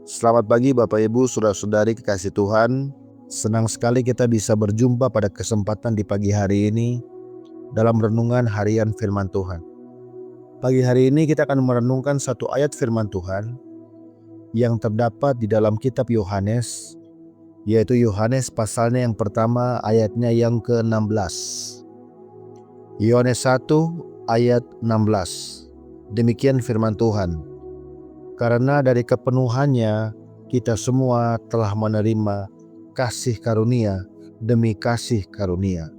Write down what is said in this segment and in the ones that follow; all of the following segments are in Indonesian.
Selamat pagi Bapak Ibu, saudara-saudari kekasih Tuhan. Senang sekali kita bisa berjumpa pada kesempatan di pagi hari ini dalam renungan harian firman Tuhan. Pagi hari ini kita akan merenungkan satu ayat firman Tuhan yang terdapat di dalam kitab Yohanes, yaitu Yohanes pasalnya yang pertama ayatnya yang ke-16. Yohanes 1 ayat 16. Demikian firman Tuhan. Karena dari kepenuhannya kita semua telah menerima kasih karunia demi kasih karunia.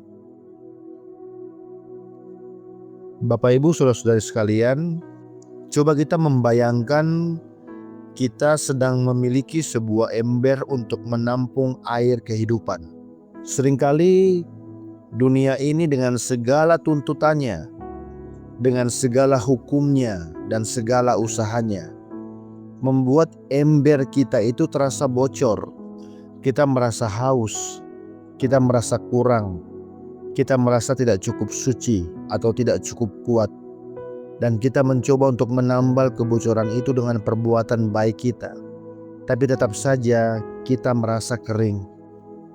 Bapak Ibu saudara-saudari sekalian, coba kita membayangkan kita sedang memiliki sebuah ember untuk menampung air kehidupan. Seringkali dunia ini dengan segala tuntutannya, dengan segala hukumnya dan segala usahanya, membuat ember kita itu terasa bocor. Kita merasa haus, kita merasa kurang, kita merasa tidak cukup suci atau tidak cukup kuat. Dan kita mencoba untuk menambal kebocoran itu dengan perbuatan baik kita. Tapi tetap saja kita merasa kering.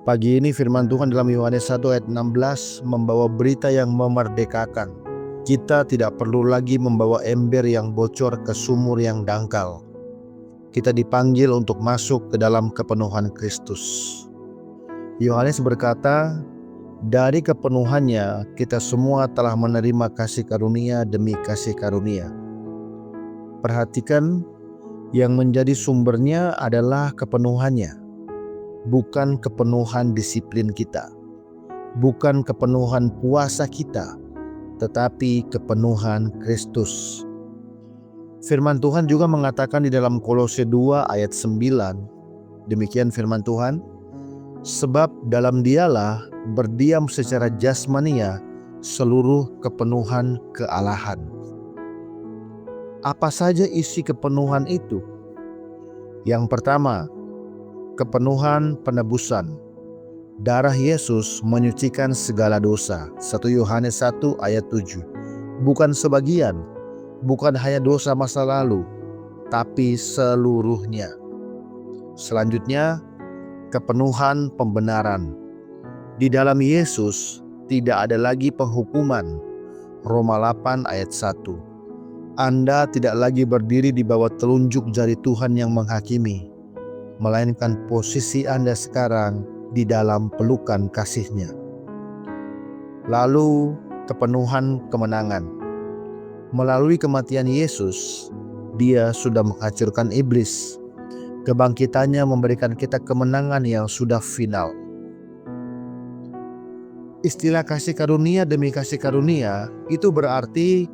Pagi ini firman Tuhan dalam Yohanes 1 ayat 16 membawa berita yang memerdekakan. Kita tidak perlu lagi membawa ember yang bocor ke sumur yang dangkal. Kita dipanggil untuk masuk ke dalam kepenuhan Kristus. Yohanes berkata, dari kepenuhannya kita semua telah menerima kasih karunia demi kasih karunia. Perhatikan, yang menjadi sumbernya adalah kepenuhannya, bukan kepenuhan disiplin kita, bukan kepenuhan puasa kita, tetapi kepenuhan Kristus. Firman Tuhan juga mengatakan di dalam Kolose 2 ayat 9, demikian firman Tuhan, sebab dalam Dialah berdiam secara jasmania seluruh kepenuhan kealahan. Apa saja isi kepenuhan itu? Yang pertama, kepenuhan penebusan. Darah Yesus menyucikan segala dosa. 1 Yohanes 1 ayat 7. Bukan sebagian, bukan hanya dosa masa lalu, tapi seluruhnya. Selanjutnya, kepenuhan pembenaran. Di dalam Yesus tidak ada lagi penghukuman. Roma 8 ayat 1. Anda tidak lagi berdiri di bawah telunjuk jari Tuhan yang menghakimi, melainkan posisi Anda sekarang di dalam pelukan kasih-Nya. Lalu, kepenuhan kemenangan. Melalui kematian Yesus, Dia sudah menghancurkan iblis. Kebangkitannya memberikan kita kemenangan yang sudah final. Istilah kasih karunia demi kasih karunia itu berarti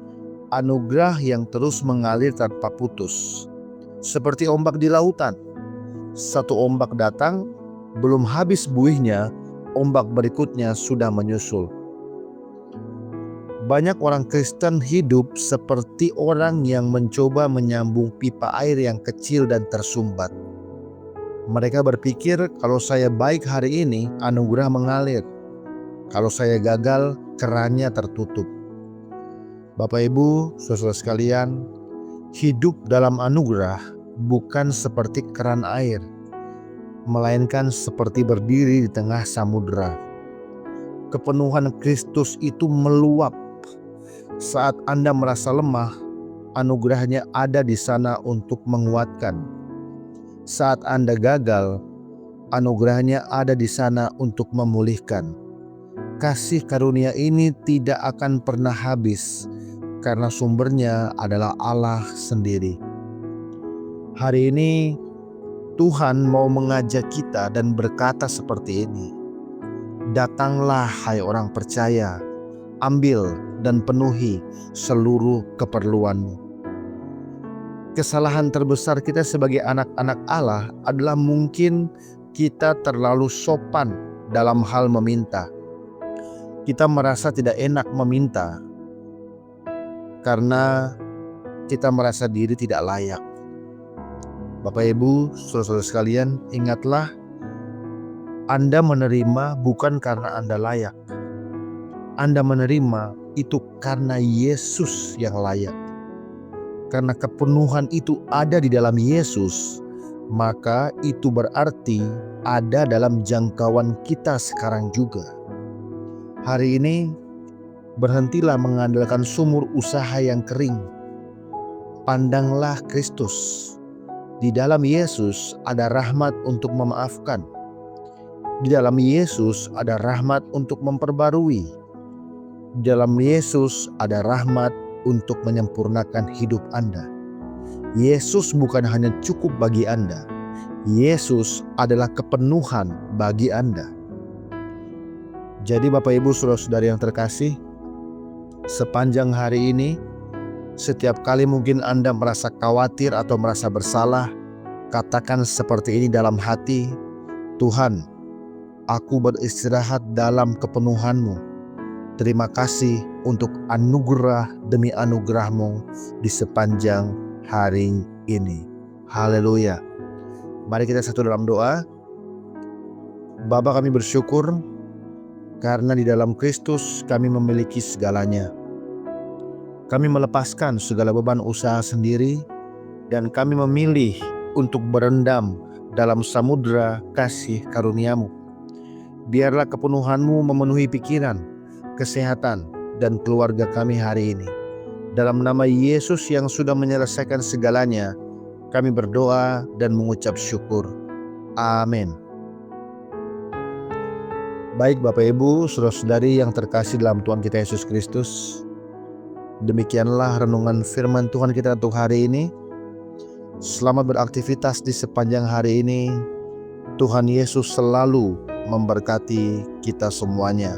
anugerah yang terus mengalir tanpa putus. Seperti ombak di lautan. Satu ombak datang, belum habis buihnya, ombak berikutnya sudah menyusul. Banyak orang Kristen hidup seperti orang yang mencoba menyambung pipa air yang kecil dan tersumbat. Mereka berpikir kalau saya baik hari ini, anugerah mengalir. Kalau saya gagal, kerannya tertutup. Bapak Ibu, saudara sekalian, hidup dalam anugerah bukan seperti keran air, melainkan seperti berdiri di tengah samudera. Kepenuhan Kristus itu meluap. Saat Anda merasa lemah, anugerahnya ada di sana untuk menguatkan. Saat Anda gagal, anugerahnya ada di sana untuk memulihkan. Kasih karunia ini tidak akan pernah habis, karena sumbernya adalah Allah sendiri. Hari ini, Tuhan mau mengajak kita dan berkata seperti ini. Datanglah hai orang percaya, ambil dan penuhi seluruh keperluanmu. Kesalahan terbesar kita sebagai anak-anak Allah adalah mungkin kita terlalu sopan dalam hal meminta. Kita merasa tidak enak meminta karena kita merasa diri tidak layak. Bapak Ibu, saudara-saudara sekalian, ingatlah, Anda menerima bukan karena Anda layak. Anda menerima itu karena Yesus yang layak. Karena kepenuhan itu ada di dalam Yesus, maka itu berarti ada dalam jangkauan kita sekarang juga. Hari ini, berhentilah mengandalkan sumur usaha yang kering. Pandanglah Kristus. Di dalam Yesus ada rahmat untuk memaafkan. Di dalam Yesus ada rahmat untuk memperbarui. Di dalam Yesus ada rahmat untuk menyempurnakan hidup Anda. Yesus bukan hanya cukup bagi Anda. Yesus adalah kepenuhan bagi Anda. Jadi Bapak Ibu Saudara-saudari yang terkasih, sepanjang hari ini, setiap kali mungkin Anda merasa khawatir atau merasa bersalah, katakan seperti ini dalam hati, Tuhan, aku beristirahat dalam kepenuhan-Mu. Terima kasih untuk anugerah demi anugerah-Mu di sepanjang hari ini. Haleluya. Mari kita satu dalam doa. Bapa, kami bersyukur karena di dalam Kristus kami memiliki segalanya. Kami melepaskan segala beban usaha sendiri dan kami memilih untuk berendam dalam samudera kasih karunia-Mu. Biarlah kepenuhan-Mu memenuhi pikiran, kesehatan, dan keluarga kami hari ini. Dalam nama Yesus yang sudah menyelesaikan segalanya, kami berdoa dan mengucap syukur. Amin. Baik Bapak Ibu, saudara-saudari yang terkasih dalam Tuhan kita Yesus Kristus, demikianlah renungan firman Tuhan kita untuk hari ini. Selamat beraktivitas di sepanjang hari ini. Tuhan Yesus selalu memberkati kita semuanya.